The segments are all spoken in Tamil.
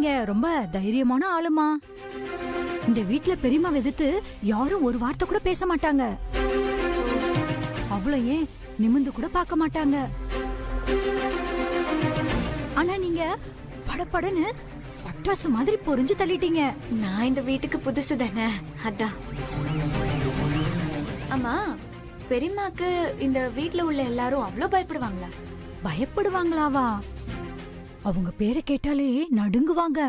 நீங்க ரொம்ப தைரியமான ஆளுமா. இந்த வீட்ல பெரியம்மா எதிர்த்து யாரும் ஒரு வார்த்தை கூட பேச மாட்டாங்க. அவ்வளவு ஏன் நிமிந்து கூட பார்க்க மாட்டாங்க. ஆனா நீங்க படபடன்னு பட்டாசு மாதிரி பொறிஞ்சு தள்ளிட்டீங்க. நான் இந்த வீட்டுக்கு புதுசு தானே, அதான். ஆமா, பெரியம்மாக்கு இந்த வீட்ல உள்ள எல்லாரும் அவ்வளவு பயப்படுவாங்களா? பயப்படுவாங்களாவா? அவங்க பேரை கேட்டாலே நடுங்குவாங்க.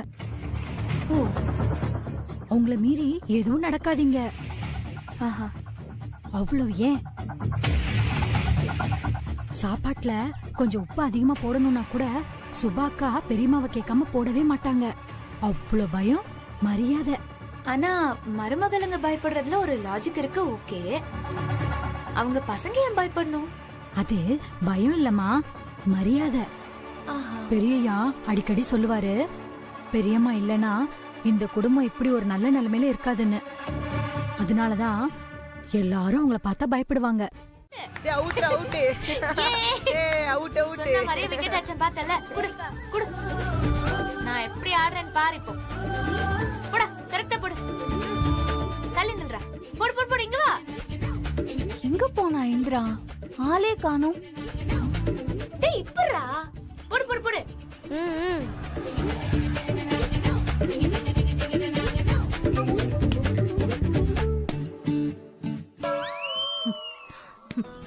ஓ, அவங்கள மீறி எதுவும் நடக்காதீங்க. ஆஹா, அவ்வளவு ஏன் சாப்பாட்டுல கொஞ்சம் உப்பு அதிகமா போடணும்னா கூட சுபாக்கா பெரியம்மாவை கேட்காம போடவே மாட்டாங்க. அவ்வளவு பயம், மரியாதை. ஆனா மருமகளுங்க பயப்படுறதுல ஒரு லாஜிக் இருக்கு. ஓகே, அவங்க பசங்க ஏன் பயப்படணும்? அது பயம் இல்லம்மா, மரியாதை. பெரியய்யா அடிக்கடி சொல்லுவாரு, பெரியம்மா இல்லனா இந்த குடும்பம் இப்படி ஒரு நல்ல நிலைமையில இருக்காதுன்னு. அதனாலதான் எல்லாரும் அவங்கள பார்த்தா பயப்படுவாங்க. நான் எப்படி ஆடுறேன்னு பாரு. இப்போ போடா, கரெக்டா போடு. தள்ளி நில்றா. போடு போடு போடு. இங்க வா. எங்க போனா இந்திரா? ஆளே காணோம். டேய், இப்பறா. போடு போடு போடு.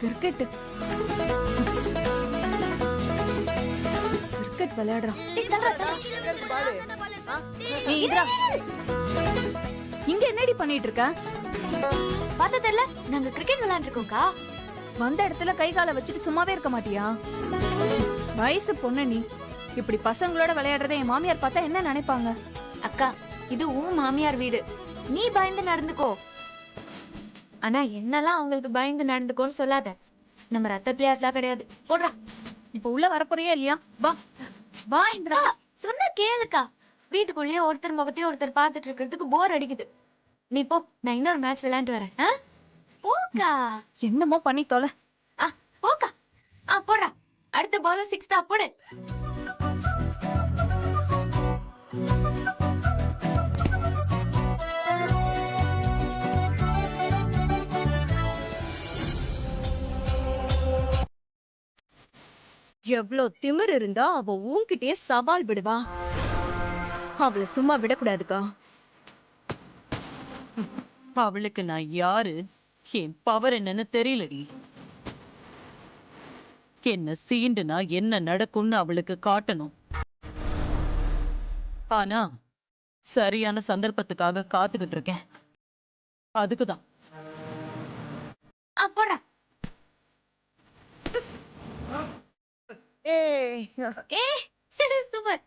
கிரிக்கெட் விளையாடுறான். இங்க என்னடி பண்ணிட்டு இருக்க? பாத்தா தெரியல, நாங்க கிரிக்கெட் விளையாண்டு இருக்கோம்க்கா. வந்த இடத்துல கை காலை வச்சுட்டு சும்மாவே இருக்க மாட்டியா? வயசு பொண்ணு நீ இப்படி பசங்களோட விளையாடுறத என் மாமியார் பார்த்தா என்ன நினைப்பாங்க? அக்கா, இது உன் மாமியார் வீடு, நீ பயந்து நடந்துக்கோ. ஆனா என்னெல்லாம் அவங்களுக்கு பயந்து நடந்துக்கோன்னு சொல்லாத. நம்ம ரத்த பிள்ளையாட்லாம் கிடையாது. போடுறா. இப்ப உள்ள வரப்போறியா இல்லையா? வா வா இந்திரா, சொன்ன கேளுக்கா. வீட்டுக்குள்ளேயே ஒருத்தர் முகத்தையும் ஒருத்தர் பாத்துட்டு இருக்கிறதுக்கு போர் அடிக்குது. நீ போ, நான் இன்னொரு மேட்ச் விளையாண்டு வரேன். போக்கா. என்னமோ பண்ணி தொலை. போக்கா. போடுறா. அடுத்த பால் 6 தான். போடு. எவ்வளவு திமிர் இருந்தா அவ உன்கிட்டயே சவால் விடுவா. அவளை சும்மா விடக்கூடாதுக்கா. அவளுக்கு நான் யாரு, என் பவர் என்னன்னு தெரியலடி. என்ன சீண்டுனா என்ன நடக்கும்னு அவளுக்கு காட்டணும். ஆனா சரியான சந்தர்ப்பத்துக்காக காத்துக்கிட்டு இருக்கேன். அதுக்குதான். போடுறா. சூப்பர்.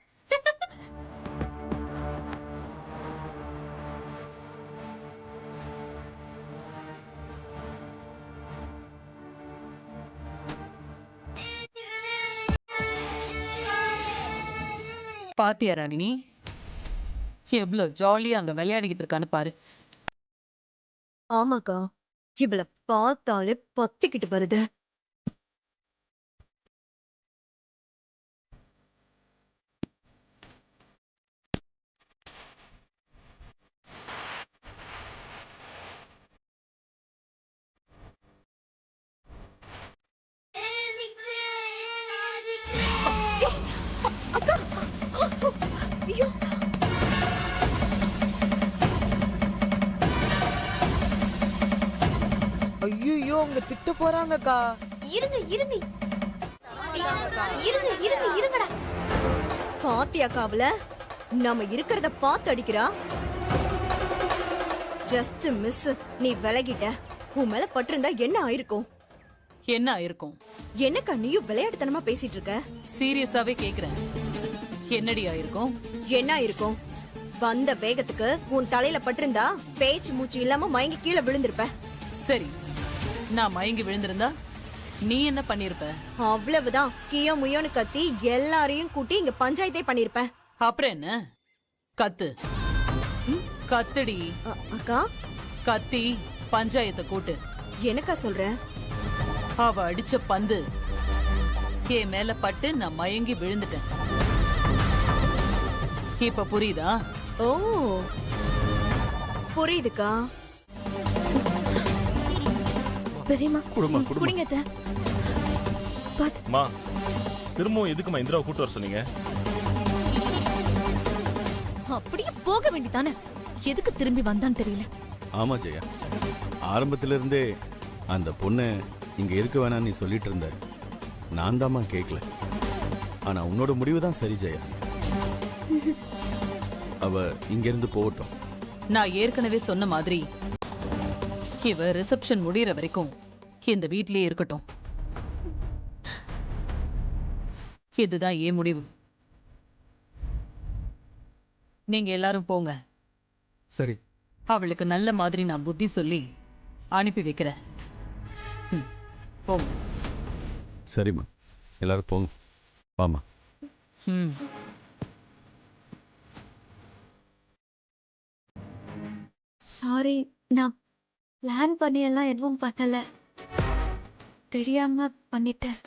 பாத்தியா ராணினி, எவ்வளவு ஜாலியா அங்க விளையாடிக்கிட்டு இருக்கான்னு பாரு. ஆமாக்கா, இவளை பார்த்தாலே பத்திக்கிட்டு வருது. ஐயோ, அவங்க திட்ட போறாங்கக்கா. இருங்க இருங்க இருங்க இருங்க இருங்கடா. பாத்தியாக்கா, அவள நாம இருக்கிறத பார்த்து அடிக்கிறா. Just miss. நீ விலகிட்ட. உன் மேல பட்டிருந்தா என்ன ஆயிருக்கும்? என்ன ஆயிருக்கும்? என்னக்கா நீயும் விளையாட்டுத்தனமா பேசிட்டு இருக்க? சீரியஸாவே கேக்குறேன். என்னடி ஆயிருக்கும்? என்ன ஆயிருக்கும்? வந்த வேகத்துக்கு உன் தலையில பட்டிருந்தா பேச்சு மூச்சு இல்லாம மயங்கி கீழே விழுந்திருப்ப. சரி, நான் மயங்கி விழுந்திருந்தா நீ என்ன பண்ணிருப்ப? அவ்வளவுதான். கியோ முயோன்னு கத்தி எல்லாரையும் கூட்டி இங்க பஞ்சாயத்தே பண்ணிருப்ப. அப்புறம் என்ன? கத்து, கத்துடி. அக்கா, கத்தி பஞ்சாயத்தை கூட்டு. எனக்கா சொல்ற? அவ அடிச்ச பந்து என் மேல பட்டு நான் மயங்கி விழுந்துட்டேன். இப்ப புரியுதா? ஓ புரியுதுக்கா. பெரியம்மா குடும்பம் குடும்பம் குடிங்க அத்தை. மா திரும்பவும் எதுக்குமா இந்திராவை கூட்டு வர சொன்னீங்க? அப்படியே போக வேண்டியதானே, எதுக்கு திரும்பி வந்தான்னு தெரியல. ஆமா ஜெயா, ஆரம்பத்துல இருந்தே அந்த பொண்ணு இங்க இருக்க வேணாம்னு நீ சொல்லிட்டு இருந்த. நான் தாம்மா கேட்கல. ஆனா உன்னோட முடிவு தான் சரி ஜெயா. அவ இங்க இருந்து போகட்டும். நான் ஏற்கனவே சொன்ன மாதிரி இவ ரிசப்ஷன் முடியற வரைக்கும் இந்த வீட்லயே இருக்கட்டும். இதுதான் ஏன் முடிவு. நீங்க எல்லாரும் போங்க. சரி. அவளுக்கு நல்ல மாதிரி நான் புத்தி சொல்லி அனுப்பி வைக்கிறேன். போங்க. சரிம்மா, எல்லாரும் போங்க. வாமா. ம். சாரி, நான் பிளான் பண்ணி எல்லாம் எதுவும் பண்ணல, தெரியாம பண்ணிட்டேன்.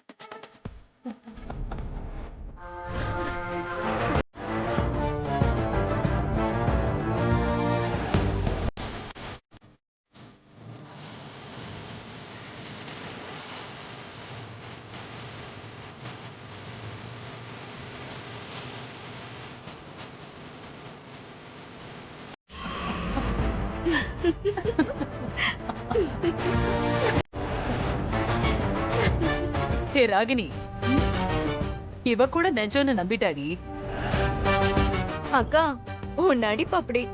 ஹே ராகினி, இவ கூட நெஜம்னு நம்பிட்டாடி. அக்கா உன் நடிப்பு அப்படி.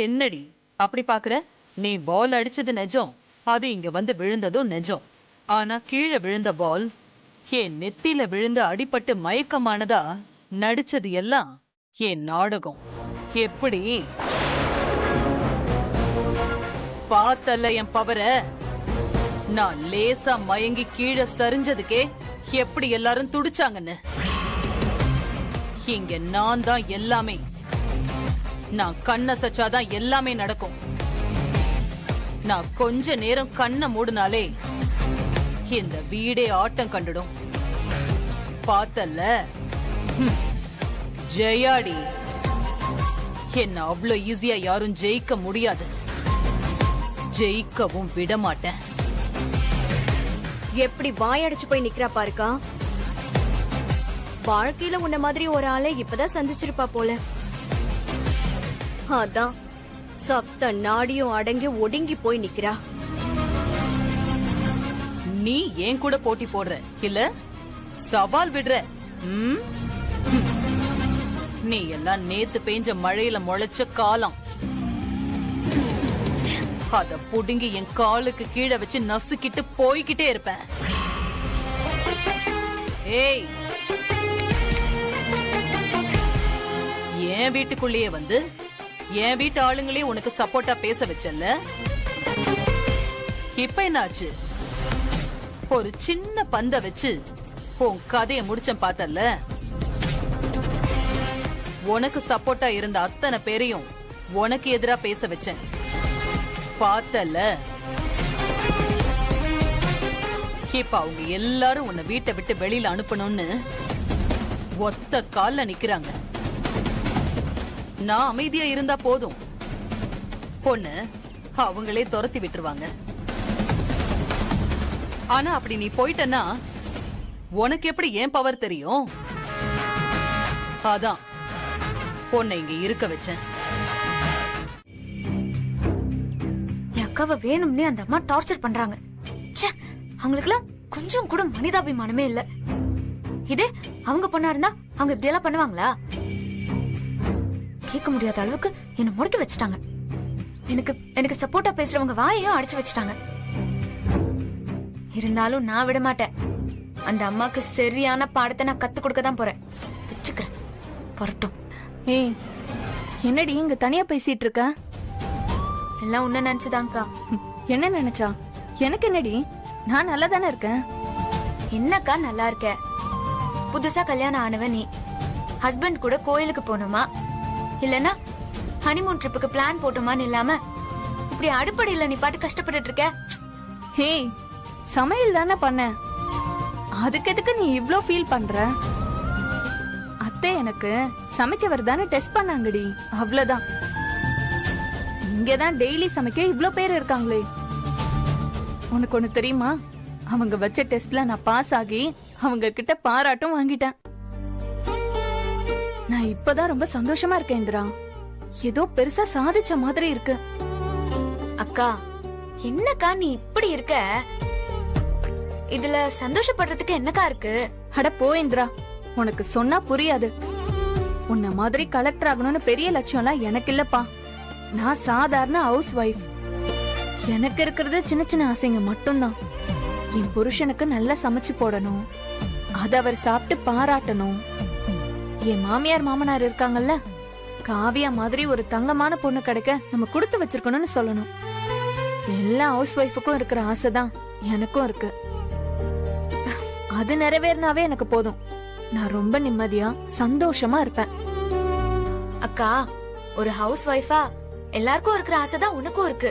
என்னடி அப்படி பாக்குற? நீ பால் அடிச்சது நிஜம், அது இங்க வந்து விழுந்ததும் நிஜம். ஆனா கீழே விழுந்த பால் என் நெத்தியில விழுந்து அடிபட்டு மயக்கமானதா நடிச்சது எல்லாம் என் நாடகம். எப்படி பார்த்தல என் பவர? நான் லேசா மயங்கி கீழே சரிஞ்சதுக்கே எப்படி எல்லாரும் துடிச்சாங்கன்னு. இங்க நான் தான் எல்லாமே. நான் கண்ண சச்சாதான் எல்லாமே நடக்கும். நான் கொஞ்ச நேரம் கண்ணை மூடினாலே இந்த வீடே ஆட்டம் கண்டுடும். பார்த்தல்ல, ஜெயாடி, என்ன அவ்வளோ ஈஸியா யாரும் ஜெயிக்க முடியாது. ஜெயிக்கவும் விட மாட்டேன். எப்படி வாயடைச்சு போய் நிக்கிறா பாருக்கா. வாழ்க்கையில உன்ன மாதிரி ஒரு ஆளை இப்பதான் சந்திச்சிருப்பா போல. அதான் சப்த நாடியும் அடங்கி ஒடுங்கி போய் நிக்கிறா. நீ ஏன் கூட போட்டி போடுற இல்ல சவால் விடுற? நீ எல்லாம் நேத்து பெஞ்ச மழையில முளைச்ச காலம். அத புடுங்கி என் காலுக்கு கீழே வச்சு நசுக்கிட்டு போய்கிட்டே இருப்பேன். ஏய், என் வீட்டுக்குள்ளேயே வந்து என் வீட்டு ஆளுங்களே உனக்கு சப்போர்ட்டா பேச வச்சல்ல, இப்ப என்னாச்சு? ஒரு சின்ன பந்த வச்சு உன் கதையை முடிச்சேன் பார்த்தல்ல. உனக்கு சப்போர்ட்டா இருந்த அத்தனை பேரையும் உனக்கு எதிரா பேச வச்சேன் பார்த்தல்ல. இப்ப அவங்க எல்லாரும் உன்னை வீட்டை விட்டு வெளியில அனுப்பணும்னு ஒத்த கால்ல நிக்கிறாங்க. நான் அமைதியா இருந்தா போதும், பொண்ணு அவங்களே துரத்தி விட்டுருவாங்க. ஆனா அப்படி நீ போயிட்டன்னா உனக்கு எப்படி ஏன் பவர் தெரியும்? அதான் பொண்ணை இங்க இருக்க வச்சேன். என் அக்காவை வேணும்னே அந்த அம்மா டார்ச்சர் பண்றாங்க. அவங்களுக்குலாம் கொஞ்சம் கூட மனிதாபிமானமே இல்ல. இதே அவங்க பொண்ணா இருந்தா அவங்க இப்படி எல்லாம் பண்ணுவாங்களா? கேட்க முடியாத அளவுக்கு என்ன முடக்கி வச்சுட்டாங்க. எனக்கு சப்போர்ட்டா பேசுறவங்க வாயையும் அடைச்சு வச்சுட்டாங்க. இருந்தாலும் நான் விட மாட்டேன். அந்த அம்மாக்கு சரியான பாடத்தை நான் கத்து கொடுக்க தான் போறேன். வச்சுக்கிறேன், வரட்டும். ஏய் என்னடி இங்க தனியா பேசிட்டு இருக்க? எல்லாம் உன்ன நினைச்சுதான்க்கா. என்ன நினைச்சா? எனக்கு என்னடி, நான் நல்லா தானே இருக்கேன். என்னக்கா நல்லா இருக்க? புதுசா கல்யாணம் ஆனவ நீ ஹஸ்பண்ட் கூட கோயிலுக்கு போகணுமா இல்லனா ஹனிமூன் ட்ரிப்புக்கு பிளான் போட்டோமான்னு இல்லாம இப்படி அடுப்படையில நீ பாட்டு கஷ்டப்பட்டுட்டு இருக்க. ஹே சமையல் தானே பண்ண, அதுக்கு எதுக்கு நீ இவ்ளோ ஃபீல் பண்ற? அத்தை எனக்கு சமைக்க வரதானே டெஸ்ட் பண்ணாங்கடி, அவ்வளவுதான். இங்கதான் டெய்லி சமைக்க இவ்ளோ பேர் இருக்காங்களே. உனக்கு ஒண்ணு தெரியுமா, அவங்க வச்ச டெஸ்ட்ல நான் பாஸ் ஆகி அவங்க கிட்ட பாராட்டும் வாங்கிட்டேன். நான் இப்பதான் ரொம்ப சந்தோஷமா இருக்கேன் இந்திரா. ஏதோ பெருசா சாதிச்ச மாதிரி இருக்கு. அக்கா என்னக்கா நீ இப்படி இருக்க? இதுல சந்தோஷப்படுறதுக்கு என்னக்கா இருக்கு? அட போ இந்திரா, உனக்கு சொன்னா புரியாது. உன்ன மாதிரி கலெக்டர் ஆகணும்னு பெரிய லட்சியம்லாம் எனக்கு இல்லப்பா. நான் சாதாரண ஹவுஸ் ஒய்ஃப். எனக்கு இருக்கிறது சின்ன சின்ன ஆசைங்க மட்டும்தான். என் புருஷனுக்கு நல்லா சமைச்சு போடணும், அத அவர் சாப்பிட்டு பாராட்டணும். என் மாமியார் மாமனார் இருக்காங்கல்ல, காவியா மாதிரி ஒரு தங்கமான பொண்ணு கிடைக்க நம்ம கொடுத்து வச்சிருக்கணும்னு சொல்லணும். எல்லா ஹவுஸ் ஒய்ஃபுக்கும் இருக்கிற ஆசைதான் எனக்கும் இருக்கு. அது நிறைவேறினாவே எனக்கு போதும். நான் ரொம்ப நிம்மதியா சந்தோஷமா இருப்பேன். அக்கா ஒரு ஹவுஸ் ஒய்ஃபா எல்லாருக்கும் இருக்கிற ஆசைதான் உனக்கும் இருக்கு.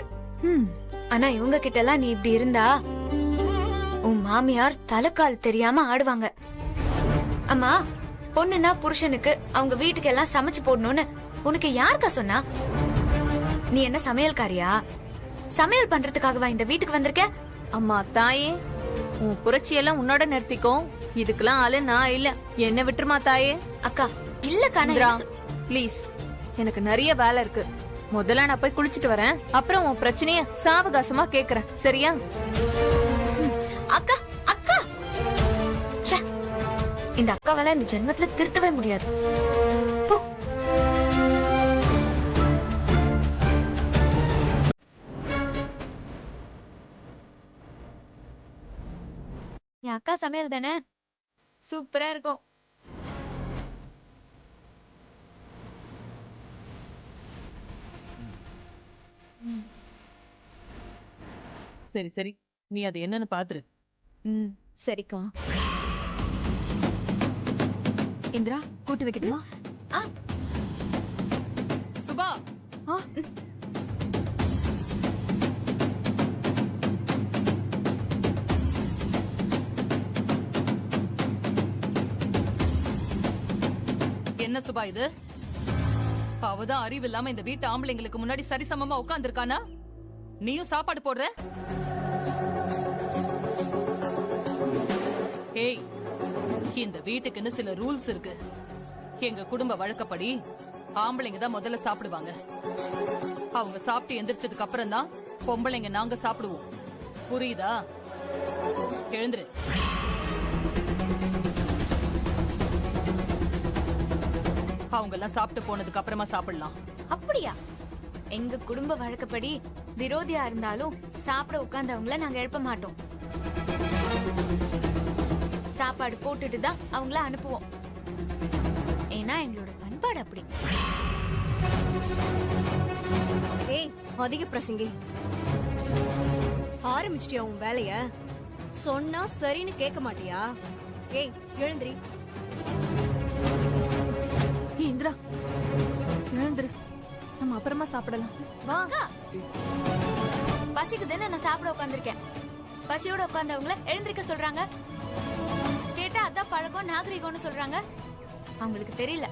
ஆனா இவங்க கிட்ட எல்லாம் நீ இப்படி இருந்தா உன் மாமியார் தலைக்கால் தெரியாம ஆடுவாங்க. அம்மா பொண்ணுன்னா புருஷனுக்கு அவங்க வீட்டுக்கு எல்லாம் சமைச்சு போடணும்னு உனக்கு யாருக்கா சொன்னா? நீ என்ன சமையல்காரியா? சமையல் பண்றதுக்காகவா இந்த வீட்டுக்கு வந்திருக்க? அம்மா தாயே, உன் புரட்சியெல்லாம் உன்னோட நிறுத்திக்கோ. இதுக்கெல்லாம் ஆளு நான் இல்ல, என்ன விட்டுருமா தாயே. அக்கா இல்லக்கா ப்ளீஸ், எனக்கு நிறைய வேலை இருக்கு. முதல்ல நான் போய் குளிச்சிட்டு வரேன், அப்புறம் உன் பிரச்சனைய சாவகாசமா கேக்குறேன், சரியா? அக்கா அக்கா இந்த அக்காவெல்லாம் இந்த ஜென்மத்துல திருத்தவே முடியாது. போ. என் அக்கா சமையல் தானே சூப்பரா இருக்கும். சரி சரி, நீ அது என்னன்னு பாத்துரு. சரிக்கா. இந்திரா கூட்டு வைக்கட்டுமா? சுபா, என்ன சுபா இது? அவதான் அறிவு இல்லாம இந்த வீட்டு ஆம்பளைங்களுக்கு முன்னாடி சரிசமமா உட்கார்ந்திருக்கானா? நீயும் சாப்பாடு போடுற? ஏய், இந்த வீட்டுக்குன்னு சில ரூல்ஸ் இருக்கு. எங்க குடும்ப வழக்கப்படி ஆம்பளைங்க தான் முதல்ல சாப்பிடுவாங்க. அவங்க சாப்பிட்டு எந்திரிச்சதுக்கு அப்புறம் தான் பொம்பளைங்க நாங்க சாப்பிடுவோம். புரியுதா? எழுந்துரு. அவங்க எல்லாம் சாப்பிட்டு போனதுக்கு அப்புறமா சாப்பிடலாம். அப்படியா? எங்க குடும்ப வழக்கப்படி விரோதியா இருந்தாலும் சாப்பிட உட்கார்ந்தவங்கள நாங்க எழுப்ப மாட்டோம். சாப்பாடு போட்டுட்டு தான் அவங்கள அனுப்புவோம். ஏன்னா எங்களோட பண்பாடு அப்படி. ஏய் அதிக பிரசங்கி, ஆரம்பிச்சிட்டியா உன் வேலைய? சொன்னா சரின்னு கேட்க மாட்டியா? ஏய் எழுந்திரி. இந்திரா எழுந்துரு, நம்ம அப்புறமா சாப்பிடலாம். வா. பசிக்குதுன்னு நான் சாப்பிட உட்கார்ந்திருக்கேன். பசியோட உட்கார்ந்தவங்கள எழுந்திருக்க சொல்றாங்க. கேட்டா அதான் பழக்கம் நாகரிகம்னு சொல்றாங்க. அவங்களுக்கு தெரியல,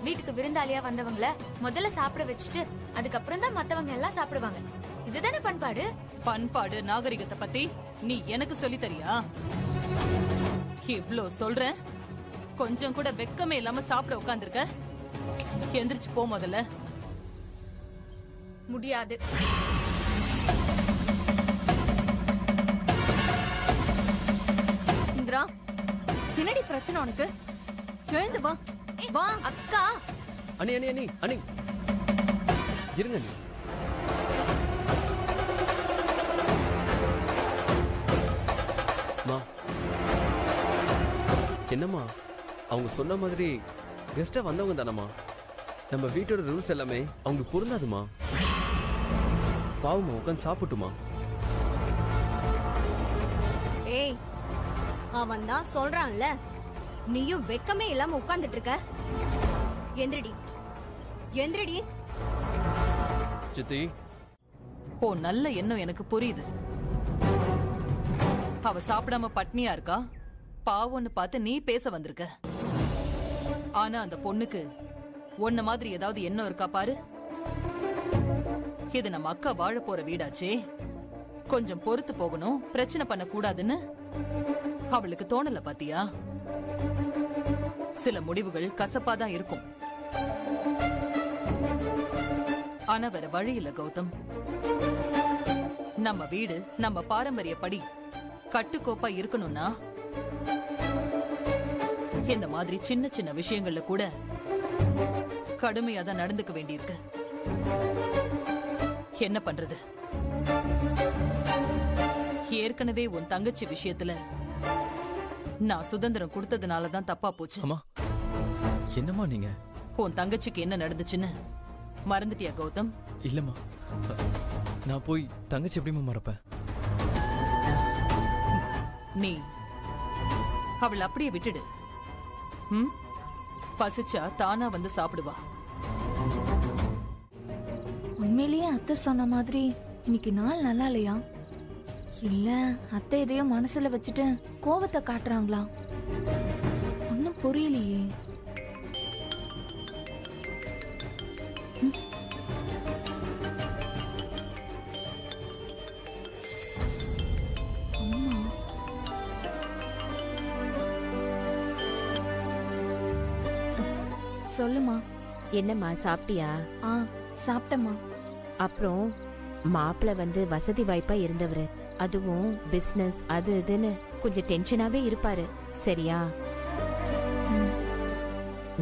வீட்டுக்கு விருந்தாளியா வந்தவங்கள முதல்ல சாப்பிட வச்சுட்டு அதுக்கப்புறம் தான் மத்தவங்க எல்லாம் சாப்பிடுவாங்க. இதுதானே பண்பாடு. பண்பாடு நாகரிகத்தை பத்தி நீ எனக்கு சொல்லி தரியா? இவ்ளோ சொல்றேன், கொஞ்சம் கூட வெக்கமே இல்லாம சாப்பிட உட்கார்ந்திருக்க. எந்திரிச்சு போ முதல்ல. முடியாது. இந்திரா, என்னடி பிரச்சனை உனக்கு? எழுந்து வா. வா. அக்கா அண்ணி அண்ணி அண்ணி அண்ணி இருங்க அண்ணி. என்னம்மா, அவங்க சொன்ன மாதிரி கெஸ்டா வந்தவங்க தானம்மா? நம்ம வீட்டோட ரூல்ஸ் எல்லாமே அவங்களுக்கு பொருந்தாதுமா. பாவமா உட்காந்து சாப்பிட்டுமா. ஏய், அவன் தான் சொல்றான்ல, நீயும் வெக்கமே இல்லாம உட்கார்ந்துட்டு இருக்க. எந்திரடி, எந்திரடி. சித்தி, ஓ நல்ல எண்ணம் எனக்கு புரியுது. அவ சாப்பிடாம பட்னியா இருக்கா, பாவம்னு பார்த்து நீ பேச வந்திருக்க. ஆனா அந்த பொண்ணுக்கு உன்ன மாதிரி ஏதாவது எண்ணம் இருக்கா பாரு. இது நம்ம அக்கா வாழ போற வீடாச்சே, கொஞ்சம் பொறுத்து போகணும், பிரச்சனை பண்ண கூடாதுன்னு அவளுக்கு தோணல பாத்தியா? சில முடிவுகள் கசப்பாதான் இருக்கும். ஆனா வேற வழி இல்ல கௌதம். நம்ம வீடு நம்ம பாரம்பரியப்படி கட்டுக்கோப்பா இருக்கணும்னா இந்த மாதிரி சின்ன சின்ன விஷயங்கள்ல கூட கடுமையா தான் நடந்துக்க வேண்டியிருக்கு. என்ன பண்றது? ஏற்கனவே உன் தங்கச்சி விஷயத்துல நான் சுதந்திரம் கொடுத்ததுனாலதான் தப்பா போச்சு. அம்மா, என்னம்மா நீங்க? உன் தங்கச்சிக்கு என்ன நடந்துச்சுன்னு மறந்துட்டியா கௌதம்? இல்லம்மா, நான் போய் தங்கச்சி எப்படிமா மறப்பேன்? நீ அவள் அப்படியே விட்டுடு. பசிச்சா தானா வந்து சாப்பிடுவா. உண்மையிலேயே அத்தை சொன்ன மாதிரி இன்னைக்கு நாள் நல்லா இல்லையா? இல்ல அத்தை எதையோ மனசுல வச்சுட்டு கோவத்தை காட்டுறாங்களா? ஒன்னும் புரியலையே. சொல்லுமா. என்னம்மா சாப்பிட்டியா? சாப்பிட்டம்மா. அப்புறம் மாப்பிள்ள வந்து வசதி வாய்ப்பா இருந்தவரு, அதுவும் பிசினஸ் அது இதுன்னு கொஞ்சம் டென்ஷனாவே இருப்பாரு, சரியா?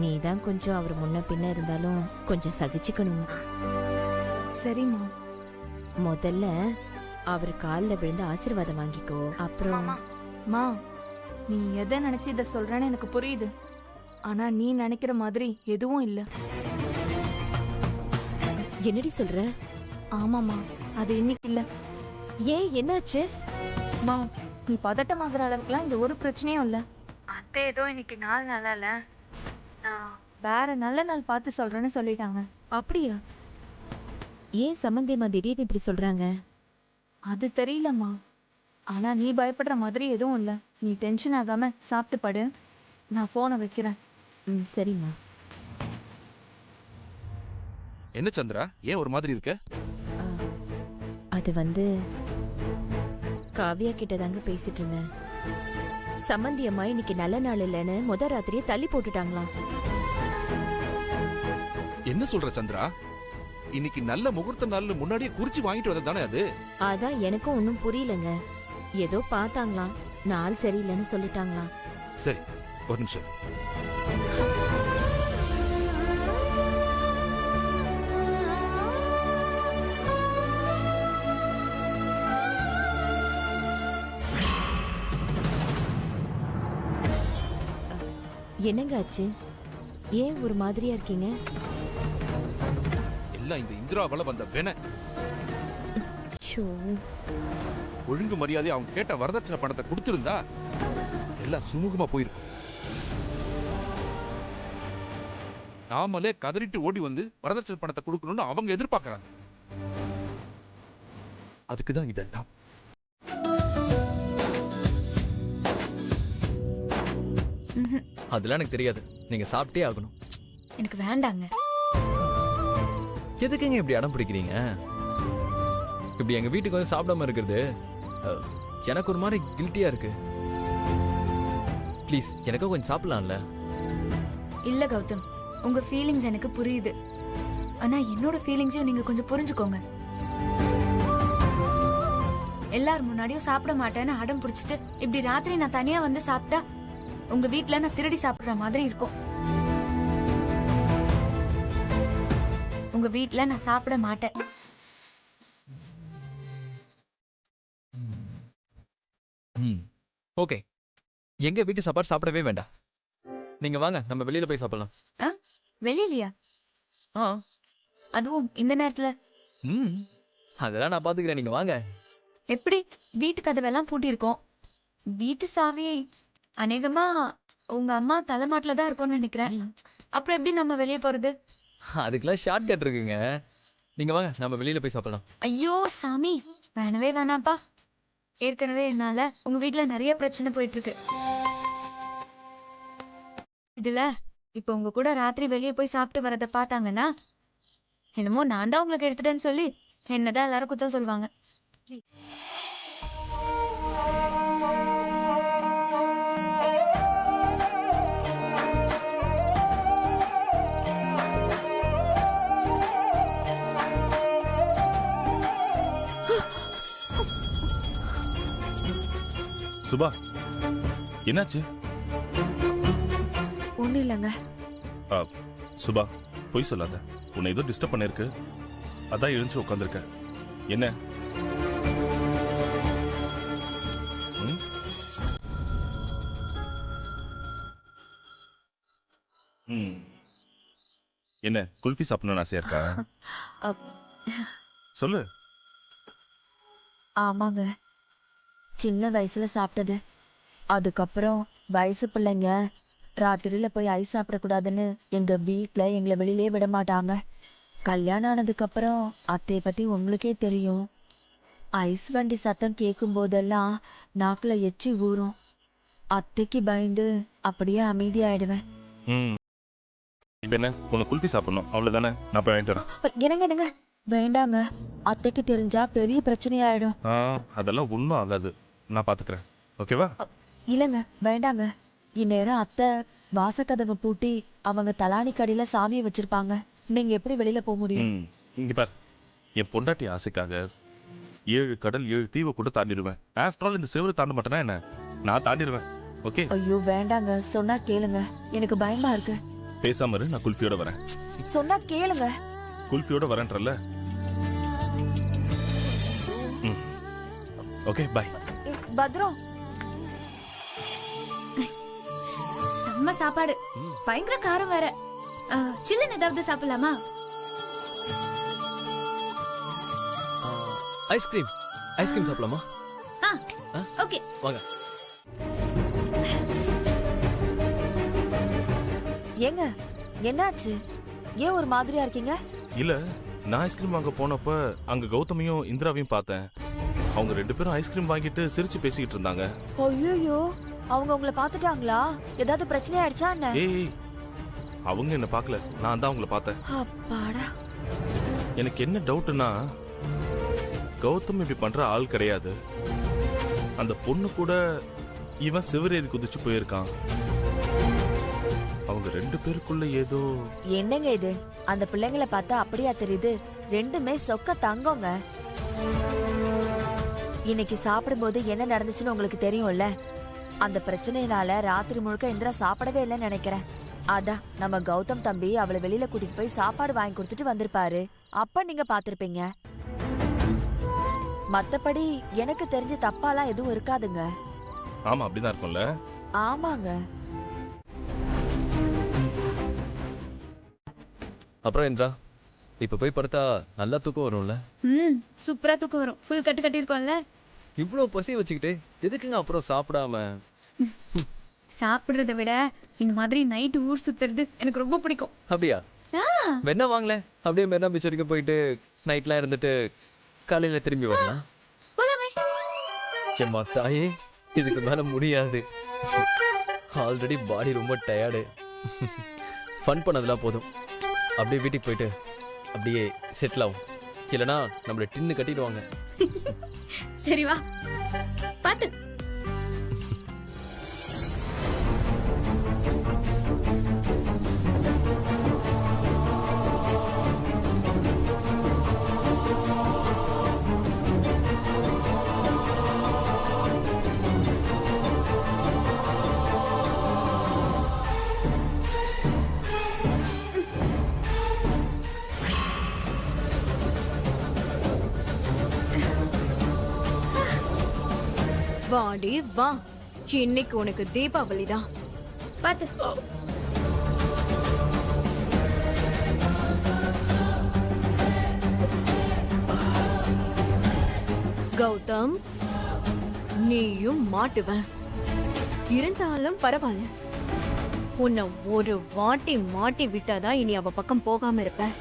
நீ தான் கொஞ்சம் அவர் முன்ன பின்ன இருந்தாலும் கொஞ்சம் சகிச்சுக்கணும். சரிம்மா. முதல்ல அவர் காலில் விழுந்து ஆசீர்வாதம் வாங்கிக்கோ. அப்புறம் மா, நீ எதை நினைச்சு இத சொல்றேன்னு எனக்கு புரியுது. ஆனா நீ நினைக்கிற மாதிரி எதுவும் இல்ல. என்னடி சொல்ற? ஆமாமா, அது இன்னைக்கு இல்ல. ஏன், என்னாச்சு? மா, நீ பதட்டமாகற அளவுக்குலாம் இந்த ஒரு பிரச்சனையும் இல்ல. அத்தை ஏதோ இன்னைக்கு நாள் நல்லா இல்ல, வேற நல்ல நாள் பார்த்து சொல்றேன்னு சொல்லிட்டாங்க. அப்படியா? ஏன் சம்பந்தியம்மா திடீர்னு இப்படி சொல்றாங்க? அது தெரியலம்மா. ஆனா நீ பயப்படுற மாதிரி எதுவும் இல்ல. நீ டென்ஷன் ஆகாம சாப்பிட்டு படு. நான் போனை வைக்கிறேன். சரிம்மா. என்ன சந்திரா, ஏன் ஒரு மாதிரி இருக்க? அது வந்து காவியா கிட்ட தாங்க பேசிட்டு இருந்தேன். சம்பந்தி அம்மா இன்னைக்கு நல்ல நாள் இல்லைன்னு முத ராத்திரியே தள்ளி போட்டுட்டாங்களாம். என்ன சொல்ற சந்திரா? இன்னைக்கு நல்ல முகூர்த்த நாள் முன்னாடியே குறிச்சு வாங்கிட்டு வந்தது தானே அது? அதான் எனக்கும் ஒன்னும் புரியலங்க. ஏதோ பார்த்தாங்களாம், நாள் சரியில்லைன்னு சொல்லிட்டாங்களாம். சரி, ஒரு நிமிஷம். என்னங்க ஆச்சு? ஏன் ஒரு மாதிரியா இருக்கீங்க? எல்லாம் இந்த இந்திராவால வந்த வேண. ஒழுங்கு மரியாதை அவங்க கேட்ட வரதட்சணை பணத்தை கொடுத்திருந்தா எல்லாம் சுமூகமா போயிருக்கும். நாமளே கதறிட்டு ஓடி வந்து வரதட்சணை பணத்தை கொடுக்கணும்னு அவங்க எதிர்பார்க்கறாங்க. அதுக்குதான் இதெல்லாம். அதெல்லாம் எனக்கு தெரியாது. நீங்க சாப்பிட்டே ஆகணும். எனக்கு வேண்டாங்க. எதுக்குங்க இப்படி அடம் பிடிக்கிறீங்க? இப்படி எங்க வீட்டுக்கு வந்து சாப்பிடாம இருக்கிறது எனக்கு ஒரு மாதிரி கில்ட்டியா இருக்கு. ப்ளீஸ், எனக்கும் கொஞ்சம் சாப்பிடலாம்ல? இல்ல கௌதம், உங்க ஃபீலிங்ஸ் எனக்கு புரியுது. ஆனா என்னோட ஃபீலிங்ஸையும் நீங்க கொஞ்சம் புரிஞ்சுக்கோங்க. எல்லார் முன்னாடியும் சாப்பிட மாட்டேன்னு அடம் பிடிச்சிட்டு இப்படி ராத்திரி நான் தனியா வந்து சாப்பிட்டா உங்க வீட்டுல நான் திருடி சாப்பிடுற மாதிரி இருக்கும். உங்க வீட்டுல நான் சாப்பிட மாட்டேன். ஓகே, எங்க வீட்டு சாப்பாடு சாப்பிடவே வேண்டாம். நீங்க வாங்க, நம்ம வெளியில போய் சாப்பிடலாம். வெளியிலயா? ஆ அதுவும் இந்த நேரத்துல ம் அதெல்லாம் நான் பாத்துக்கிறேன், நீங்க வாங்க. எப்படி? வீட்டு கதவெல்லாம் பூட்டியிருக்கோம். வீட்டு சாவி அநேகமா உங்க அம்மா தலைமாட்டில தான் இருக்கும்னு நினைக்கிறேன். அப்புறம் எப்படி நம்ம வெளியே போறது? அதுக்கெல்லாம் ஷார்ட் கட் இருக்குங்க. நீங்க வாங்க, நம்ம வெளியில போய் சாப்பிடலாம். ஐயோ சாமி, வேணவே வேணாப்பா. ஏற்கனவே என்னால உங்க வீட்ல நிறைய பிரச்சனை போயிட்டு இருக்கு. இதுல இப்ப உங்க கூட ராத்திரி வெளியே போய் சாப்பிட்டு வரத பார்த்தாங்கன்னா என்னமோ நான் தான் உங்களுக்கு எடுத்துட்டேன்னு சொல்லி என்னதான் எல்லாரும் குத்தம் சொல்லுவாங்க. சுபா, என்னாச்சு? ஒண்ணும் இல்லைங்க. சுபா, பொய் சொல்லாத. உன்னை ஏதோ டிஸ்டர்ப் பண்ணிருக்கு, அதான் எழுந்து உட்காந்துருக்க. என்ன? என்ன குல்ஃபி சாப்பிடணும்னு ஆசையா இருக்கா? சொல்லு. ஆமாங்க, சின்ன வயசுல சாப்பிட்டது. அதுக்கப்புறம் வயசு பிள்ளைங்க ராத்திரியில போய் ஐஸ் சாப்பிடக்கூடாதுன்னு எங்க வீட்டுல எங்களை வெளியிலே விட மாட்டாங்க. கல்யாணம் ஆனதுக்கப்புறம் அத்தையை பத்தி உங்களுக்கே தெரியும். ஐஸ் வண்டி சத்தம் கேட்கும் போதெல்லாம் நாக்குல எச்சி ஊறும். அத்தைக்கு பயந்து அப்படியே அமைதியாயிடுவேன். என்ன உனக்கு குல்ஃபி சாப்பிடணும் அவ்வளவுதானே? நான் போய் வாங்கிட்டு வரேன். என்னங்க வேண்டாங்க, அத்தைக்கு தெரிஞ்சா பெரிய பிரச்சனையாயிடும். அதெல்லாம் ஒன்றும் ஆகாது, நான் பாத்துக்கிறேன். ஓகேவா? இல்லைங்க வேண்டாங்க. இந்நேரம் அத்தை வாசக்கதவை பூட்டி அவங்க தலானி கடையில சாவியை வச்சிருப்பாங்க. நீங்க எப்படி வெளியில போக முடியும்? இங்க பார், என் பொண்டாட்டி ஆசைக்காக 7 கடல் 7 தீவை கூட தாண்டிடுவேன். ஆஃப்டர் ஆல் இந்த செவரு தாண்ட மாட்டேனா என்ன? நான் தாண்டிடுவேன். ஓகே? ஐயோ வேண்டாங்க, சொன்னா கேளுங்க, எனக்கு பயமா இருக்கு. பேசாம இரு, நான் குல்ஃபியோட வரேன். சொன்னா கேளுங்க. குல்ஃபியோட வரேன்றல. Okay bye. பத்ரம். செம்ம சாப்பாடு, பயங்கர காரம் வேற. சில்லுன்னு ஏதாவது சாப்பிடலாமா? ஐஸ்கிரீம் ஐஸ்கிரீம் சாப்பிடலாமா? ஓகே வாங்க. ஏங்க என்னாச்சு? ஏன் ஒரு மாதிரியா இருக்கீங்க? இல்ல, நான் ஐஸ்கிரீம் வாங்க போனப்ப அங்க கௌதமியும் இந்திராவையும் பார்த்தேன். அவங்க 2 பேரும் ஐஸ்கிரீம் வாங்கிட்டு சிரிச்சு பேசிக்கிட்டு இருந்தாங்க. ஐயோ, அவங்க உங்களை பாத்துட்டாங்களா? ஏதாவது பிரச்சனை ஆயிடுச்சா என்ன? ஏய், அவங்க என்ன பார்க்கல, நான் தான் அவங்கள பார்த்தேன். அப்பாடா. எனக்கு என்ன டவுட்னா, கௌதம் இப்படி பண்ற ஆள் கிடையாது. அந்த பொண்ணு கூட இவன் சிவரேறி குதிச்சு போயிருக்கான். அவங்க 2 பேருக்குள்ள ஏதோ. என்னங்க இது? அந்த பிள்ளைங்களை பார்த்தா அப்படியா தெரியுது? ரெண்டுமே சொக்க தங்கங்க. இன்னைக்கு சாப்பிடும்போது என்ன நடந்துச்சுன்னு உங்களுக்கு தெரியும்ல. அந்த பிரச்சனையினால ராத்திரி முழுக்க இந்திரா சாப்பிடவே இல்லைன்னு நினைக்கிறேன். அதான் நம்ம கௌதம் தம்பி அவளை வெளியில கூட்டிட்டு போய் சாப்பாடு வாங்கி கொடுத்துட்டு வந்திருப்பாரு. அப்ப நீங்க பாத்திருப்பீங்க. மத்தபடி எனக்கு தெரிஞ்சு தப்பாலாம் எதுவும் இருக்காதுங்க. ஆமா, அப்படிதான் இருக்கும்ல. ஆமாங்க. அப்புறம் இந்திரா, இப்ப போய் படுத்தா நல்லா தூக்கம் வரும்ல? சூப்பரா தூக்கம் வரும். ஃபுல் கட்டு கட்டிருக்கோம்ல. இவ்வளவு பசி வச்சுக்கிட்டு எதுக்குங்க அப்புறம் சாப்பிடாம? சாப்பிடுறத விட இந்த மாதிரி நைட் ஊர் சுத்துறது எனக்கு ரொம்ப பிடிக்கும். அப்படியா? வெண்ணா வாங்கல, அப்படியே மெரினா பீச் வரைக்கும் போயிட்டு நைட்லாம் இருந்துட்டு காலையில திரும்பி வரலாம். எம்மா தாயே, இதுக்கு மேல முடியாது. ஆல்ரெடி பாடி ரொம்ப டயர்டு. ஃபன் பண்ணதெல்லாம் போதும். அப்படியே வீட்டுக்கு போயிட்டு அப்படியே செட்டில் ஆகும். இல்லைன்னா நம்மள டின்னு கட்டிடுவாங்க. சரி வா, பாத்து. வாடி வா, இன்னைக்கு உனக்கு தீபாவளி தான். பாத்து. கௌதம், நீயும் மாட்டுவ. இருந்தாலும் பரவாயில்ல. உன்னை ஒரு வாட்டி மாட்டி விட்டாதான் இனி அவ பக்கம் போகாம இருப்ப.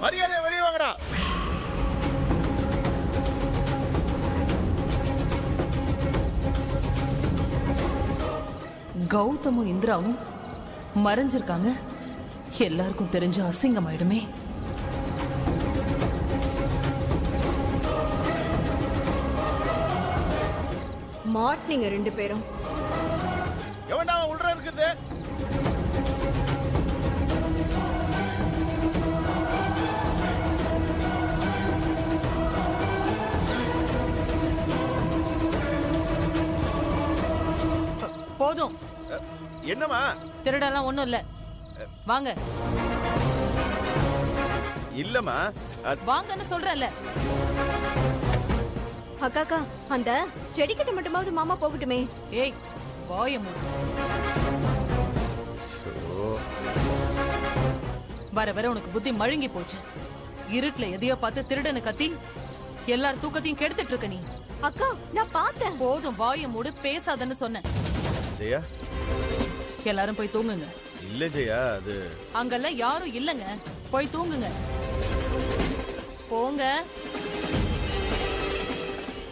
மரியாதை வெளியே வாங்கடா. கௌதமும் இந்திராவும் மறைஞ்சிருக்காங்க. எல்லாருக்கும் தெரிஞ்சு அசிங்கமாயிடுமே. மாட்னீங்க 2 பேரும். எவன்டா அவன் உள்ள இருக்குது? போதும். என்னமா? திருடெல்லாம் ஒண்ணும் இல்ல. வாங்க. இல்லம்மா, வாங்கன்னு சொல்றேன்ல. அக்காக்கா, அந்த செடிக்கிட்ட மட்டுமாவது மாமா போகட்டுமே. ஏய், வாய மூடு. வர வர உனக்கு புத்தி மழுங்கி போச்சு. இருட்டுல எதையோ பார்த்து திருடனை கத்தி எல்லார் தூக்கத்தையும் கெடுத்துட்டு இருக்க நீ. அக்கா, நான் பார்த்தேன். போதும், வாய மூடு. பேசாதன்னு சொன்னேன். ஜெயா, எல்லாரும் போய் தூங்குங்க. இல்ல ஜெயா, அது அங்கெல்லாம் யாரும் இல்லங்க. போய் தூங்குங்க. போங்க.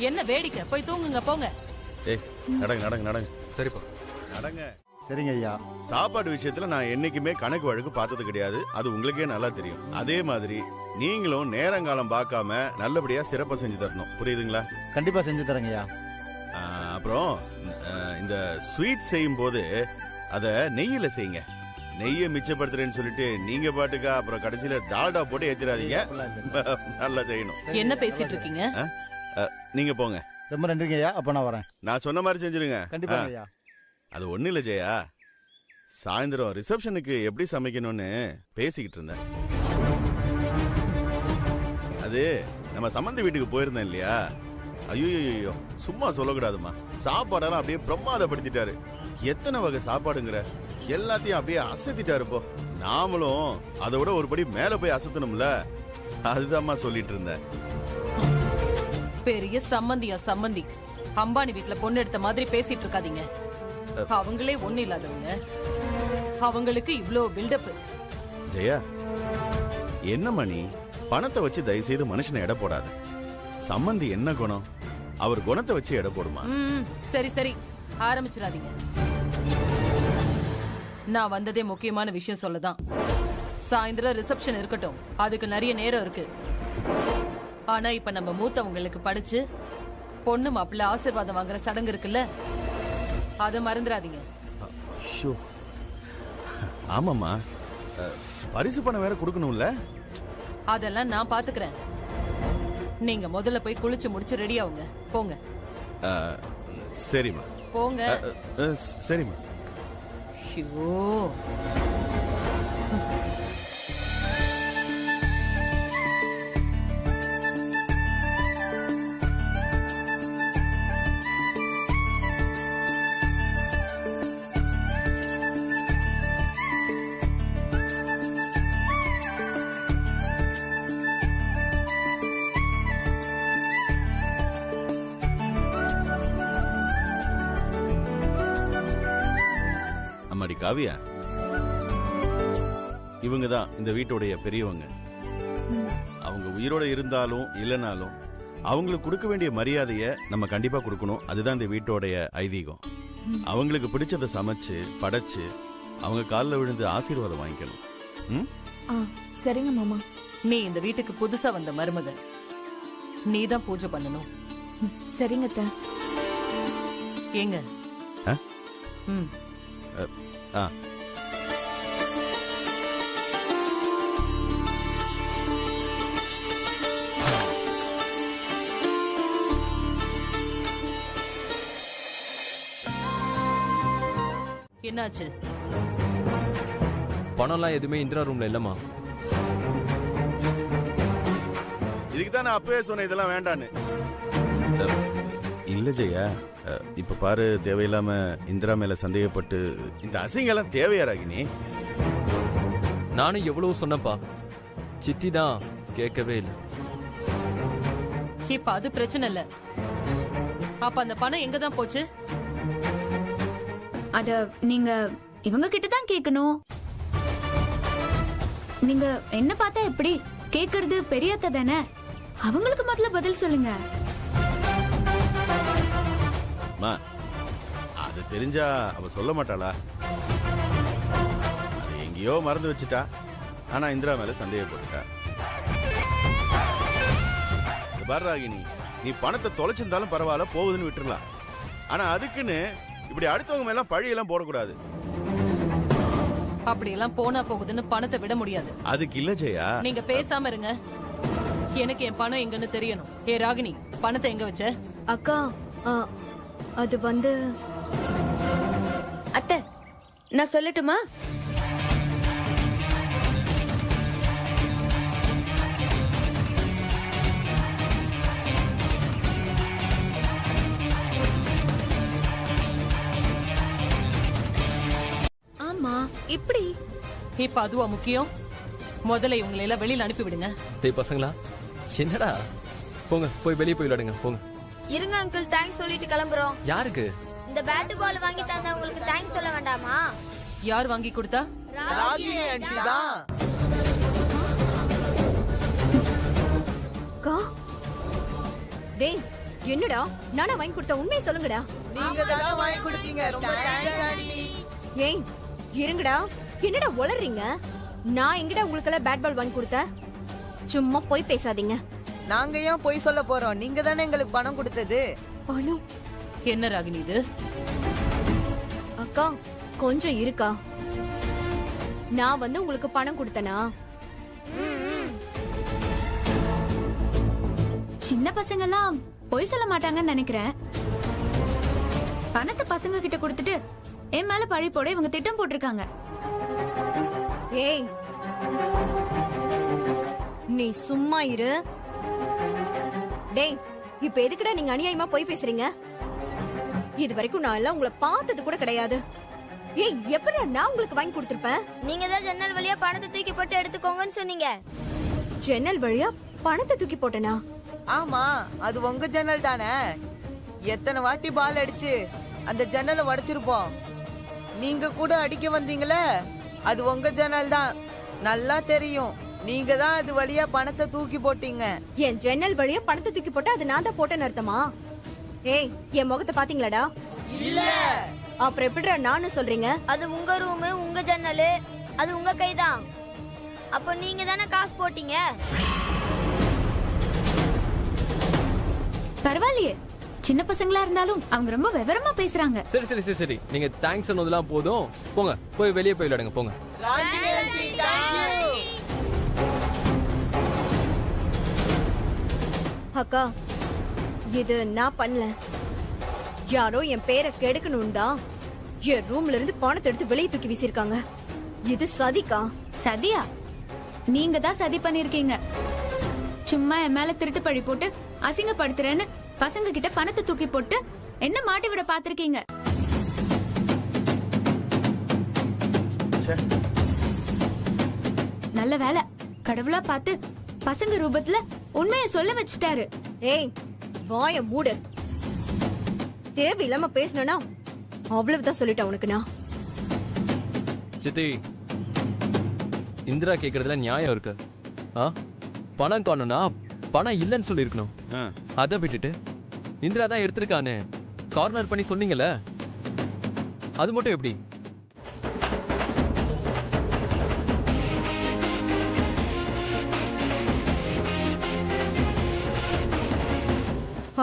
என்ன வேடிக்கை? போய் தூங்குங்க, போங்க. ஏய், நடங்க நடங்க நடங்க. சரிப்பா, நடங்க. சரிங்க ஐயா. சாப்பாடு விஷயத்துல நான் என்னைக்குமே கணக்கு வழக்கு பார்த்தது கிடையாது. அது உங்களுக்கே நல்லா தெரியும். அதே மாதிரி நீங்களும் நேரங்காலம் பார்க்காம நல்லபடியா சிறப்பா செஞ்சு தரணும். புரியுதுங்களா? கண்டிப்பா செஞ்சு தரேங்க ஐயா. அப்புறம் இந்த ஸ்வீட் செய்யும் போது அத நெய்யில செய்யுங்க. நெய்யை மிச்சப்படுத்துறேன்னு சொல்லிட்டு நீங்க பாட்டுக்கா அப்புறம் கடைசியில டால்டா போட்டு ஏத்திராதீங்க. நல்லா செய்யணும். என்ன பேசிட்டு இருக்கீங்க? நீங்க போங்க. ரொம்ப நன்றிங்க ஐயா. அப்ப நான் வரேன். நான் சொன்ன மாதிரி செஞ்சிருங்க. கண்டிப்பா ஐயா. அது ஒண்ணு இல்ல ஜெயா, சாயந்தரம் ரிசப்ஷனுக்கு எப்படி சமைக்கணும்னு பேசிக்கிட்டு இருந்தேன். அது நம்ம சம்பந்தி வீட்டுக்கு போயிருந்தேன் இல்லையா? ஐயோ, சும்மா சொல்லக்கூடாதுமா. சாப்பாடெல்லாம் அப்படியே பிரமாதப்படுத்திட்டாரு. எத்தனை வகை சாப்பாடுங்கிற எல்லாத்தையும் அப்படியே அசத்திட்டாரு. இப்போ நாமளும் அதை விட ஒருபடி மேல போய் அசத்தணும்ல. அதுதான்மா சொல்லிட்டு இருந்தேன். பெரிய சம்பந்தியா சம்பந்தி? அம்பானி வீட்டுல பொண்ணு எடுத்த மாதிரி பேசிட்டு இருக்காதீங்க. அவங்களே ஒண்ணு இல்லாதவங்க. அவங்களுக்கு இவ்ளோ பில்டப். ஜெயா, என்னம்மா நீ பணத்தை வச்சு தயவு செய்து மனுஷனை எடை போடாத. சம்பந்தி என்ன குணம், அவர் குணத்தை வச்சு எடை போடுமா? சரி சரி, ஆரம்பிச்சிடாதீங்க. நான் வந்ததே முக்கியமான விஷயம் சொல்லதான். சாயந்தரம் ரிசப்ஷன் இருக்கட்டும், அதுக்கு நிறைய நேரம் இருக்கு. ஆனா இப்ப நம்ம மூத்தவங்களுக்கு படிச்சு பொண்ணு மாப்பிள்ள ஆசீர்வாதம் வாங்குற சடங்கு இருக்குல்ல, அதை மறந்துடாதீங்க. ஆமாமா, பரிசு பணம் வேற கொடுக்கணும்ல. அதெல்லாம் நான் பாத்துக்கிறேன். நீங்க முதல்ல போய் குளிச்சு முடிச்சு ரெடி ஆகுங்க. போங்க. சரிம்மா. போங்க. சரிம்மா. ஐயோ, அம்மாடி காவியா, இவங்க தான் இந்த வீட்டுடைய பெரியவங்க. அவங்க உயிரோட இருந்தாலும் இல்லைனாலும் அவங்களுக்கு கொடுக்க வேண்டிய மரியாதையை நம்ம கண்டிப்பா கொடுக்கணும். அதுதான் இந்த வீட்டோடைய ஐதீகம். அவங்களுக்கு பிடிச்சதை சமைச்சு படைச்சு அவங்க காலில் விழுந்து ஆசீர்வாதம் வாங்கிக்கணும். சரிங்க மாமா. நீ இந்த வீட்டுக்கு புதுசா வந்த மருமக, நீதான் பூஜை பண்ணணும். சரிங்க அத்தை. ஏங்க? என்னாச்சு? பணம்லாம் எதுவுமே இந்திரா ரூம்ல இல்லம்மா. இதுக்கு தான் நான் அப்பவே சொன்னேன் இதெல்லாம் வேண்டான்னு. இல்ல ஜெயா, இப்ப பாரு, தேவையில்லாம இந்திரா மேல சந்தேகப்பட்டு இந்த அசிங்கெல்லாம் தேவையா ராகினி? நானும் எவ்வளவு சொன்னப்பா, சித்தி தான் கேட்கவே இல்லை. இப்ப அது பிரச்சனை இல்ல. அப்ப அந்த பணம் எங்க தான் போச்சு? அத நீங்க இவங்க கிட்ட தான் கேட்கணும். நீங்க என்ன பார்த்தா எப்படி? கேக்குறது பெரியத்த தானே, அவங்களுக்கு முதல்ல பதில் சொல்லுங்க. அது தெரிஞ்சா அவ சொல்ல மாட்டாளா? அது எங்கேயோ மறந்து வச்சுட்டா. ஆனா இந்திரா மேல சந்தேகப்பட்டுட்டா. பாரு ராகினி, நீ பணத்தை தொலைச்சிருந்தாலும் பரவாயில்ல, போகுதுன்னு விட்டுறலாம். ஆனா அதுக்குன்னு இப்படி அடுத்தவங்க மேல பழியெல்லாம் போடக்கூடாது. அப்படியெல்லாம் போனா போகுதுன்னு பணத்தை விட முடியாது. அதுக்கு இல்ல ஜெயா. நீங்க பேசாம இருங்க. எனக்கு என் பணம் எங்கன்னு தெரியணும். ஏ ராகினி, பணத்தை எங்க வச்ச? அக்கா, அது வந்து அத்தை, நான் சொல்லட்டுமா? ஆமா, இப்படி இப்ப அதுவா முக்கியம்? முதல்ல இவங்களை எல்லாம் வெளியில அனுப்பி விடுங்க. டேய் பசங்களா, என்னடா? போங்க, போய் வெளியே போய் விளையாடுங்க, போங்க. இருங்க அங்கிள், தேங்க்ஸ் சொல்லிட்டு கிளம்புறோம். யாருக்கு? இந்த பேட் பால் வாங்கி தந்தா உங்களுக்கு தேங்க்ஸ் சொல்ல வேண்டாமா? யார் வாங்கி கொடுத்தா? ராகி ஆண்டி தான். டேய், என்னடா நானா வாங்கி கொடுத்த? உண்மையை சொல்லுங்கடா. நீங்க தான் வாங்கி கொடுத்தீங்க. ரொம்ப தேங்க்ஸ் ஆண்டி. ஏய் இருங்கடா, என்னடா உளறீங்க? நான் எங்கடா உங்களுக்கு பேட் பால் வாங்கி கொடுத்தேன்? சும்மா போய் பேசாதீங்க. நாங்க ஏன் போய் சொல்ல போறோம்? நீங்க தானே எங்களுக்கு பணம் கொடுத்தது. பணம்? என்ன ராகினி இது? அக்கா கொஞ்சம் இருக்கா. நான் வந்து உங்களுக்கு பணம் கொடுத்தனா? சின்ன பசங்க எல்லாம் பொய் சொல்ல மாட்டாங்கன்னு நினைக்கிறேன். பணத்தை பசங்க கிட்ட கொடுத்துட்டு என் மேல பழி போட இவங்க திட்டம் போட்டிருக்காங்க. ஏய், நீ சும்மா இரு. டேய், இப்ப எதுக்குடா நீங்க அநியாயமா போய் பேசுறீங்க? இது வரைக்கும் நான் எல்லாம் உங்களை பார்த்தது கூட கிடையாது. ஏய், எப்படா நான் உங்களுக்கு வாங்கி கொடுத்திருப்பேன்? நீங்க தான் ஜன்னல் வழியா பணத்தை தூக்கி போட்டு எடுத்துக்கோங்கன்னு சொன்னீங்க. ஜன்னல் வழியா பணத்தை தூக்கி போட்டனா? ஆமா, அது உங்க ஜன்னல் தானே. எத்தனை வாட்டி பால் அடிச்சு அந்த ஜன்னலை உடைச்சிருப்போம். நீங்க கூட அடிக்க வந்தீங்களே, அது உங்க ஜன்னல் தான். நல்லா தெரியும். நீங்க தான் அது வழியா பணத்தை தூக்கி போட்டீங்க. என் ஜன்னல் வழியா பணத்தை தூக்கி போட்டா அது நான் தான் போட்டேன்னு அர்த்தமா? ஏய், என் முகத்தை பாத்தீங்களாடா? இல்ல. அப்புறம் எப்படிடா நானும் சொல்றீங்க? அது உங்க ரூம், உங்க ஜன்னல், அது உங்க கைதான். அப்ப நீங்க தானே காசு போட்டீங்க. பரவாயில்லையே, சின்ன பசங்களா இருந்தாலும் அவங்க ரொம்ப விவரமா பேசுறாங்க. சரி சரி சரி சரி, நீங்க தேங்க்ஸ் சொன்னதெல்லாம் போதும். போங்க, போய் வெளியே போய் விளையாடுங்க, போங்க. அக்கா, இது நான் பண்ணல. யாரோ என் பேரை கெடுக்கணும் தான் என் ரூம்ல இருந்து பணத்தை எடுத்து வெளியே தூக்கி வீசிருக்காங்க. இது சதிக்கா? சதியா? நீங்க தான் சதி பண்ணிருக்கீங்க. சும்மா என் மேல திருட்டு பழி போட்டு அசிங்கப்படுத்துறேன்னு பசங்க கிட்ட பணத்தை தூக்கி போட்டு என்ன மாட்டி விட பாத்திருக்கீங்க. நல்ல வேலை, கடவுளா பார்த்து பசங்க ரூபத்துல உண்மையை சொல்ல வச்சுட்டாரு. ஏய், வாய மூடு. தேவையில்லாம பேசணும்னா அவ்வளவுதான் சொல்லிட்டேன் உனக்கு நான். சித்தி, இந்திரா கேக்குறதுல நியாயம் இருக்கு. பணம் காணும்னா பணம் இல்லைன்னு சொல்லி இருக்கணும். அதை விட்டுட்டு இந்திரா தான் எடுத்திருக்கானு கார்னர் பண்ணி சொன்னீங்கல்ல, அது மட்டும் எப்படி?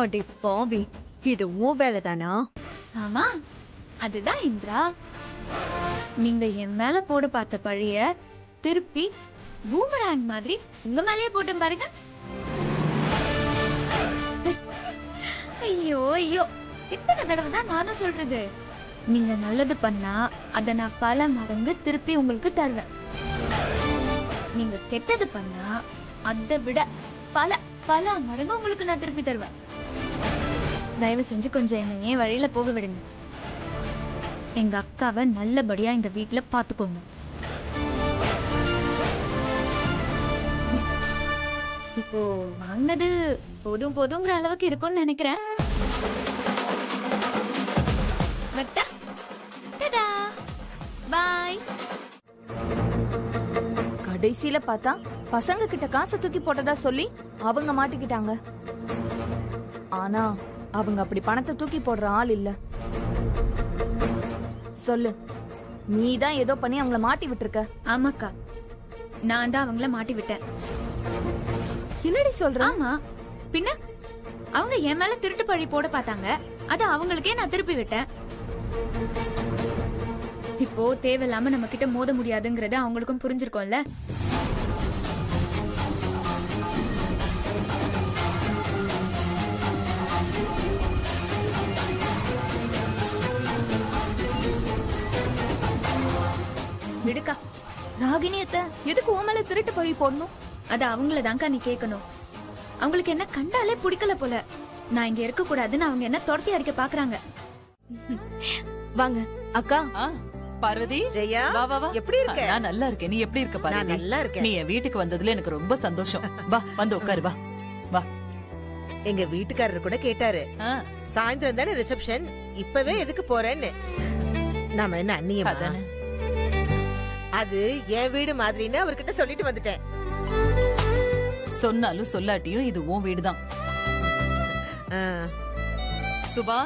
அடி பாவி, இது உன் வேலை தானா? ஆமா, அதுதான் இந்திரா. நீங்க என் மேல போட பார்த்த பழிய திருப்பி பூமராங் மாதிரி உங்க மேலேயே போட்டு பாருங்க. ஐயோ ஐயோ, இத்தனை தடவை தான் நானும் சொல்றது. நீங்க நல்லது பண்ணா அதை நான் பல மடங்கு திருப்பி உங்களுக்கு தருவேன். நீங்க கெட்டது பண்ணா அதை விட பல பல மடங்கு உங்களுக்கு நான் திருப்பி தருவேன். தயவு செஞ்சு கொஞ்சம் என்னையே வழியில போக விடுங்க. எங்க அக்காவை நல்லபடியா இந்த வீட்டுல பாத்துக்கோங்க. இப்போ வாங்கினது போதும் போதுங்கிற அளவுக்கு இருக்கும்னு நினைக்கிறேன். பாய். கடைசியில பார்த்தா பசங்க கிட்ட காசை தூக்கி போட்டதா சொல்லி அவங்க மாட்டிக்கிட்டாங்க. ஆனா அவங்க அப்படி பணத்தை தூக்கி போடுற ஆள் இல்ல. சொல்லு, நீ தான் ஏதோ பண்ணி அவங்கள மாட்டி விட்டுருக்க. ஆமாக்கா, நான் தான் அவங்கள மாட்டி விட்டேன். என்னடி சொல்ற? ஆமா, பின்ன அவங்க என் மேல திருட்டு பழி போட பார்த்தாங்க. அது அவங்களுக்கே நான் திருப்பி விட்டேன். இப்போ தேவையில்லாம நம்ம கிட்ட மோத முடியாதுங்கறது அவங்களுக்கும் புரிஞ்சிருக்கோம்ல. விடுக்கா. ராகினியத்தை எதுக்கு உன் மேல திருட்டு பழி போடணும்? அது அவங்களதான்க்கா நீ கேட்கணும். அவங்களுக்கு என்ன கண்டாலே பிடிக்கல போல. நான் இங்க இருக்க கூடாதுன்னு அவங்க என்ன துரத்தி அடிக்க பாக்குறாங்க. வாங்க அக்கா. பார்வதி, ஜெயா, வா வா வா. எப்படி இருக்க? நான் நல்லா இருக்கேன். நீ எப்படி இருக்க பார்வதி? நான் நல்லா இருக்கேன். நீ என் வீட்டுக்கு வந்ததுல எனக்கு ரொம்ப சந்தோஷம். வா வந்து உட்காரு. வா வா. எங்க வீட்டுக்காரர் கூட கேட்டாரு, சாயந்தரம் தானே ரிசப்ஷன், இப்பவே எதுக்கு போறேன்னு. நாம என்ன அண்ணியமா? அது என் வீடு மாதிரின்னு அவர்கிட்ட சொல்லிட்டு வந்துட்டேன். சொன்னாலும் சொல்லாட்டியும் இது உன் வீடுதான். சுபா,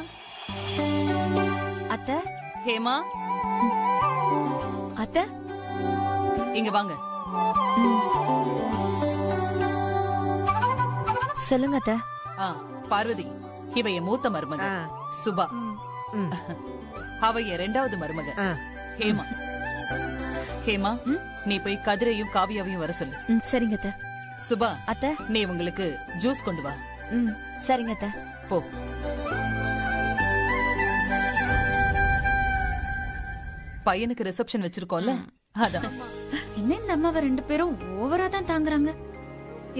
அத்தை, ஹேமா, அத்தை இங்க வாங்க. சொல்லுங்க அத்தை. பார்வதி, இவ என் மூத்த மருமக சுபா. அவ என் 2வது மருமக ஹேமா. ஹேமா, நீ போய் கதிரையும் காவியாவையும் வர சொல்லு. சரிங்க அத்தை. சுபா, அத்தை, நீ உங்களுக்கு ஜூஸ் கொண்டு வா. சரிங்க அத்தை. போ. பையனுக்கு ரிசப்ஷன் வச்சிருக்கோம்ல, அதான். என்ன இந்த அம்மாவை 2 பேரும் ஓவரா தான் தாங்குறாங்க.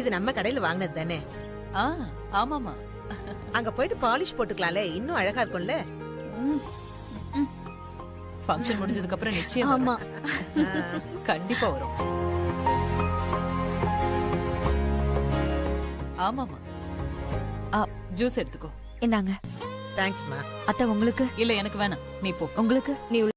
இது நம்ம கடையில வாங்கினது தானே? ஆமாமா. அங்க போயிட்டு பாலிஷ் போட்டுக்கலாம்ல, இன்னும் அழகா இருக்கும்ல. ஃபங்க்ஷன் முடிஞ்சதுக்கு அப்புறம் நிச்சயம் ஆமா, கண்டிப்பா வரும். ஆமாமா. ஜூஸ் எடுத்துக்கோ. இந்தாங்க. தேங்க்ஸ்மா. அத்தை உங்களுக்கு? இல்ல எனக்கு வேணாம், நீ போ. உங்களுக்கு? நீ